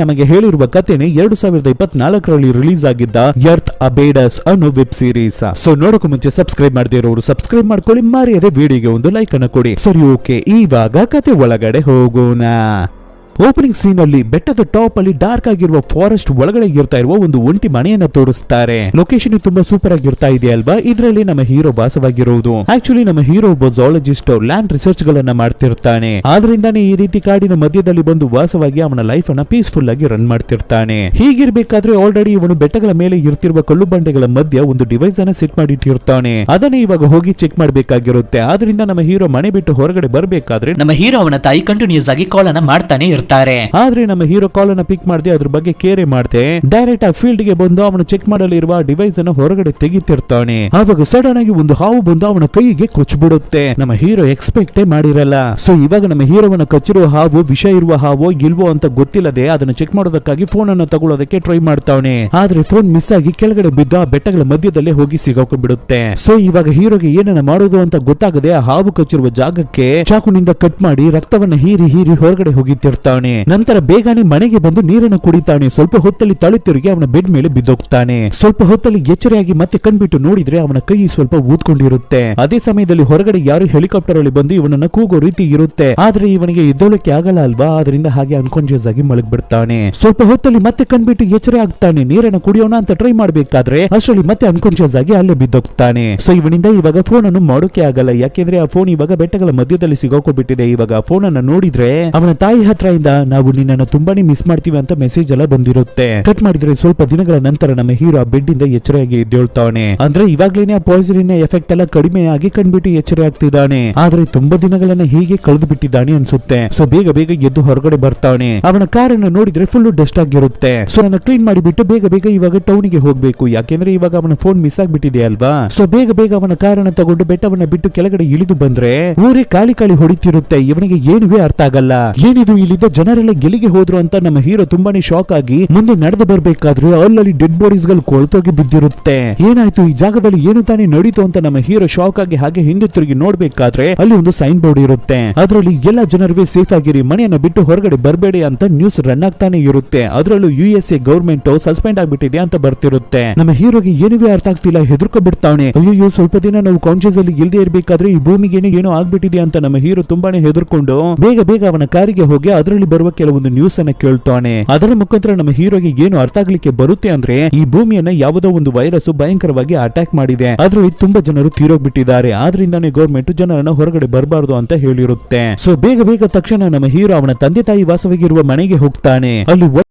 ನಮಗೆ ಹೇಳಿರುವ ಕಥೆನೆ 2024ರಲ್ಲಿ ರಿಲೀಸ್ ಆಗಿದ್ದ ಎರ್ತ್ ಅಬೇಡಸ್ ಅನ್ನೋ ವೆಬ್ ಸೀರೀಸ್. ಸೊ ನೋಡೋಕೆ ಮುಂಚೆ ಸಬ್ಸ್ಕ್ರೈಬ್ ಮಾಡದೇ ಇರೋರು ಸಬ್ಸ್ಕ್ರೈಬ್ ಮಾಡ್ಕೊಳ್ಳಿ, ಮಾರಿಯದೆ ವಿಡಿಯೋಗೆ ಒಂದು ಲೈಕ್ ಅನ್ನು ಕೊಡಿ. ಸರಿ, ಓಕೆ, ಇವಾಗ ಕತೆ ಒಳಗಡೆ ಹೋಗೋಣ. ಓಪನಿಂಗ್ ಸೀನ್ ಅಲ್ಲಿ ಬೆಟ್ಟದ ಟಾಪ್ ಅಲ್ಲಿ ಡಾರ್ಕ್ ಆಗಿರುವ ಫಾರೆಸ್ಟ್ ಒಳಗಡೆ ಇರ್ತಾ ಇರುವ ಒಂದು ಒಂಟಿ ಮನೆಯನ್ನ ತೋರಿಸ್ತಾರೆ. ಲೊಕೇಶನ್ ತುಂಬಾ ಸೂಪರ್ ಆಗಿರ್ತಾ ಇದೆ ಅಲ್ವಾ. ಇದರಲ್ಲಿ ನಮ್ಮ ಹೀರೋ ವಾಸವಾಗಿರುವುದು. ಆಕ್ಚುಲಿ ನಮ್ಮ ಹೀರೋ ಒಬ್ಬ ಝಾಲಜಿಸ್ಟ್, ಲ್ಯಾಂಡ್ ರಿಸರ್ಚ್ ಗಳನ್ನ ಮಾಡ್ತಿರ್ತಾನೆ. ಆದ್ರಿಂದಾನೇ ಈ ರೀತಿ ಕಾಡಿನ ಮಧ್ಯದಲ್ಲಿ ಬಂದು ವಾಸವಾಗಿ ಅವನ ಲೈಫ್ ಅನ್ನ ಪೀಸ್ಫುಲ್ ಆಗಿ ರನ್ ಮಾಡ್ತಿರ್ತಾನೆ. ಹೀಗಿರ್ಬೇಕಾದ್ರೆ ಆಲ್ರೆಡಿ ಇವನು ಬೆಟ್ಟಗಳ ಮೇಲೆ ಇರ್ತಿರುವ ಕಲ್ಲು ಬಂಡೆಗಳ ಮಧ್ಯ ಒಂದು ಡಿವೈಸ್ ಅನ್ನ ಸೆಟ್ ಮಾಡಿಟ್ಟಿರ್ತಾನೆ. ಅದನ್ನ ಇವಾಗ ಹೋಗಿ ಚೆಕ್ ಮಾಡ್ಬೇಕಾಗಿರುತ್ತೆ. ಆದ್ರಿಂದ ನಮ್ಮ ಹೀರೋ ಮನೆ ಬಿಟ್ಟು ಹೊರಗಡೆ ಬರ್ಬೇಕಾದ್ರೆ ನಮ್ಮ ಹೀರೋ ಅವನ ತಾಯಿ ಕಂಟಿನ್ಯೂಸ್ ಆಗಿ ಕಾಲ್ ಅನ್ನ ಮಾಡ್ತಾನೆ ಇರ್ತಾರೆ. ಆದ್ರೆ ನಮ್ಮ ಹೀರೋ ಕಾಲ್ ಅನ್ನ ಪಿಕ್ ಮಾಡದೆ ಅದ್ರ ಬಗ್ಗೆ ಕೇರೆ ಮಾಡದೆ ಡೈರೆಕ್ಟ್ ಆ ಫೀಲ್ಡ್ ಗೆ ಬಂದು ಅವನು ಚೆಕ್ ಮಾಡಲಿರುವ ಡಿವೈಸ್ ಅನ್ನು ಹೊರಗಡೆ ತೆಗಿತಿರ್ತಾನೆ. ಆವಾಗ ಸಡನ್ ಆಗಿ ಒಂದು ಹಾವು ಬಂದು ಅವನ ಕೈಗೆ ಕೊಚ್ಚಿಬಿಡುತ್ತೆ. ನಮ್ಮ ಹೀರೋ ಎಕ್ಸ್ಪೆಕ್ಟ್ ಮಾಡಿರಲ್ಲ. ಸೊ ಇವಾಗ ನಮ್ಮ ಹೀರೋವನ್ನ ಕಚ್ಚಿರುವ ಹಾವು ವಿಷ ಇರುವ ಹಾವೋ ಇಲ್ವೋ ಅಂತ ಗೊತ್ತಿಲ್ಲದೆ ಅದನ್ನ ಚೆಕ್ ಮಾಡೋದಕ್ಕಾಗಿ ಫೋನ್ ಅನ್ನು ತಗೊಳ್ಳೋದಕ್ಕೆ ಟ್ರೈ ಮಾಡ್ತಾವನೆ. ಆದ್ರೆ ಫೋನ್ ಮಿಸ್ ಆಗಿ ಕೆಳಗಡೆ ಬಿದ್ದು ಆ ಬೆಟ್ಟಗಳ ಮಧ್ಯದಲ್ಲೇ ಹೋಗಿ ಸಿಗಾಕೊಂಡ್ಬಿಡುತ್ತೆ. ಸೊ ಇವಾಗ ಹೀರೋಗೆ ಏನನ್ನ ಮಾಡೋದು ಅಂತ ಗೊತ್ತಾಗದೆ ಆ ಹಾವು ಕಚ್ಚಿರುವ ಜಾಗಕ್ಕೆ ಚಾಕುನಿಂದ ಕಟ್ ಮಾಡಿ ರಕ್ತವನ್ನ ಹೀರಿ ಹೊರಗಡೆ ಹೋಗಿತ್ತಿರ್ತಾನೆ. ನಂತರ ಬೇಗನೆ ಮನೆಗೆ ಬಂದು ನೀರನ್ನು ಕುಡಿತಾನೆ. ಸ್ವಲ್ಪ ಹೊತ್ತಲ್ಲಿ ತಳುತ್ತಿರುಗಿ ಅವನ ಬೆಡ್ ಮೇಲೆ ಬಿದ್ದೋಗ್ತಾನೆ. ಸ್ವಲ್ಪ ಹೊತ್ತಲ್ಲಿ ಎಚ್ಚರಿಯಾಗಿ ಮತ್ತೆ ಕಣ್ಬಿಟ್ಟು ನೋಡಿದ್ರೆ ಅವನ ಕೈ ಸ್ವಲ್ಪ ಊದ್ಕೊಂಡಿರುತ್ತೆ. ಅದೇ ಸಮಯದಲ್ಲಿ ಹೊರಗಡೆ ಯಾರು ಹೆಲಿಕಾಪ್ಟರ್ ಅಲ್ಲಿ ಬಂದು ಇವನನ್ನ ಕೂಗೋ ರೀತಿ ಇರುತ್ತೆ. ಆದ್ರೆ ಇವನಿಗೆ ಎದ್ದೋಳಕ್ಕೆ ಆಗಲ್ಲ ಅಲ್ವಾ. ಅದರಿಂದ ಹಾಗೆ ಅನ್ಕಾನ್ಶಿಯಸ್ ಆಗಿ ಮಲಗ್ಬಿಡ್ತಾನೆ. ಸ್ವಲ್ಪ ಹೊತ್ತಲ್ಲಿ ಮತ್ತೆ ಕಣ್ಬಿಟ್ಟು ಎಚ್ಚರ ಆಗ್ತಾನೆ. ನೀರನ್ನು ಕುಡಿಯೋಣ ಅಂತ ಟ್ರೈ ಮಾಡ್ಬೇಕಾದ್ರೆ ಅಷ್ಟರಲ್ಲಿ ಮತ್ತೆ ಅನ್ಕಾನ್ಶಿಯಸ್ ಆಗಿ ಅಲ್ಲೇ ಬಿದ್ದೋಗ್ತಾನೆ. ಸೊ ಇವನಿಂದ ಇವಾಗ ಫೋನ್ ಅನ್ನು ಮಾಡೋಕೆ ಆಗಲ್ಲ. ಯಾಕೆಂದ್ರೆ ಆ ಫೋನ್ ಇವಾಗ ಬೆಟ್ಟಗಳ ಮಧ್ಯದಲ್ಲಿ ಸಿಗಾಕೊಂಡ್ಬಿಟ್ಟಿದೆ. ಇವಾಗ ಫೋನ್ ಅನ್ನ ನೋಡಿದ್ರೆ ಅವನ ತಾಯಿ ಹತ್ರ ನಾವು ನಿನ್ನನ್ನು ತುಂಬಾನೇ ಮಿಸ್ ಮಾಡ್ತೀವಿ ಅಂತ ಮೆಸೇಜ್ ಎಲ್ಲ ಬಂದಿರುತ್ತೆ. ಕಟ್ ಮಾಡಿದ್ರೆ ಸ್ವಲ್ಪ ದಿನಗಳ ನಂತರ ನಮ್ಮ ಹೀರೋ ಬೆಡ್ ಇಂದ ಎಚ್ಚರಿಯಾಗಿ ಎದ್ದೇಳ್ತಾನೆ. ಅಂದ್ರೆ ಇವಾಗ್ಲೇನೆ ಆ ಪಾಯ್ಸನ್ ಎಫೆಕ್ಟ್ ಎಲ್ಲ ಕಡಿಮೆ ಆಗಿ ಕಂಡ್ಬಿಟ್ಟು ಎಚ್ಚರ ಆಗ್ತಿದ್ದಾನೆ. ಆದ್ರೆ ತುಂಬಾ ದಿನಗಳನ್ನ ಹೀಗೆ ಕಳೆದು ಬಿಟ್ಟಿದ್ದಾನೆ ಅನ್ಸುತ್ತೆ. ಸೊ ಬೇಗ ಎದ್ದು ಹೊರಗಡೆ ಬರ್ತಾನೆ. ಅವನ ಕಾರ್ ಅನ್ನು ನೋಡಿದ್ರೆ ಫುಲ್ ಡಸ್ಟ್ ಆಗಿರುತ್ತೆ. ಸೊ ಅವನ ಕ್ಲೀನ್ ಮಾಡಿಬಿಟ್ಟು ಬೇಗ ಇವಾಗ ಟೌನ್ ಗೆ ಹೋಗ್ಬೇಕು. ಯಾಕೆಂದ್ರೆ ಇವಾಗ ಅವನ ಫೋನ್ ಮಿಸ್ ಆಗ್ಬಿಟ್ಟಿದೆ ಅಲ್ವಾ. ಸೊ ಬೇಗ ಅವನ ಕಾರ್ ಅನ್ನು ತಗೊಂಡು ಬೆಟ್ಟವನ್ನ ಬಿಟ್ಟು ಕೆಳಗಡೆ ಇಳಿದು ಬಂದ್ರೆ ಊರೇ ಖಾಲಿ ಹೊಡಿತಿರುತ್ತೆ. ಇವನಿಗೆ ಏನುವೇ ಅರ್ಥ ಆಗಲ್ಲ. ಏನಿದು ಇಲ್ಲಿದ್ದ ಜನರೆಲ್ಲ ಗೆಲಿಗೆ ಹೋದ್ರು ಅಂತ ನಮ್ಮ ಹೀರೋ ತುಂಬಾನೇ ಶಾಕ್ ಆಗಿ ಮುಂದೆ ನಡೆದು ಬರ್ಬೇಕಾದ್ರೆ ಅಲ್ಲಲ್ಲಿ ಡೆಡ್ ಬಾಡೀಸ್ ಗಳು ಕೊಳ್ತೋಗಿ ಬಿದ್ದಿರುತ್ತೆ. ಏನಾಯ್ತು ಈ ಜಾಗದಲ್ಲಿ, ಏನು ತಾನೇ ನಡೀತು ಅಂತ ನಮ್ಮ ಹೀರೋ ಶಾಕ್ ಆಗಿ ಹಾಗೆ ಹಿಂದೆ ತಿರುಗಿ ನೋಡ್ಬೇಕಾದ್ರೆ ಅಲ್ಲಿ ಒಂದು ಸೈನ್ ಬೋರ್ಡ್ ಇರುತ್ತೆ. ಅದರಲ್ಲಿ ಎಲ್ಲ ಜನರಿಗೆ ಸೇಫ್ ಆಗಿರಿ, ಮನೆಯನ್ನ ಬಿಟ್ಟು ಹೊರಗಡೆ ಬರಬೇಡಿ ಅಂತ ನ್ಯೂಸ್ ರನ್ ಆಗ್ತಾನೆ ಇರುತ್ತೆ. ಅದರಲ್ಲೂ USA ಗವರ್ಮೆಂಟ್ ಸಸ್ಪೆಂಡ್ ಆಗ್ಬಿಟ್ಟಿದೆ ಅಂತ ಬರ್ತಿರುತ್ತೆ. ನಮ್ಮ ಹೀರೋಗೆ ಏನುವೇ ಅರ್ಥ ಆಗ್ತಿಲ್ಲ, ಹೆದರ್ಕೊ ಬಿಡ್ತಾನೆ. ಅಯ್ಯೋ ಸ್ವಲ್ಪ ದಿನ ನಾವು ಕಾನ್ಶಿಯಸ್ ಅಲ್ಲಿ ಇಲ್ದೇ ಇರ್ಬೇಕಾದ್ರೆ ಈ ಭೂಮಿಗೆ ಏನೋ ಆಗ್ಬಿಟ್ಟಿದೆ ಅಂತ ನಮ್ಮ ಹೀರೋ ತುಂಬಾನೇ ಹೆದರ್ಕೊಂಡು ಬೇಗ ಅವನ ಕಾರಿಗೆ ಹೋಗಿ ಅದರಲ್ಲಿ ಬರುವ ಕೆಲವೊಂದು ನ್ಯೂಸ್ ಅನ್ನ ಕೇಳ್ತಾನೆ. ಅದರ ಮುಖಾಂತರ ನಮ್ಮ ಹೀರೋಗೆ ಏನು ಅರ್ಥ ಆಗ್ಲಿಕ್ಕೆ ಬರುತ್ತೆ ಅಂದ್ರೆ ಈ ಭೂಮಿಯನ್ನ ಯಾವುದೋ ಒಂದು ವೈರಸ್ ಭಯಂಕರವಾಗಿ ಅಟ್ಯಾಕ್ ಮಾಡಿದೆ. ಅದರಲ್ಲಿ ತುಂಬಾ ಜನರು ತೀರೋಗ್ಬಿಟ್ಟಿದ್ದಾರೆ. ಆದ್ರಿಂದಾನೇ ಗೌರ್ಮೆಂಟ್ ಜನರನ್ನ ಹೊರಗಡೆ ಬರಬಾರದು ಅಂತ ಹೇಳಿರುತ್ತೆ. ಸೊ ಬೇಗ ತಕ್ಷಣ ನಮ್ಮ ಹೀರೋ ಅವನ ತಂದೆ ತಾಯಿ ವಾಸವಾಗಿರುವ ಮನೆಗೆ ಹೋಗ್ತಾನೆ. ಅಲ್ಲಿ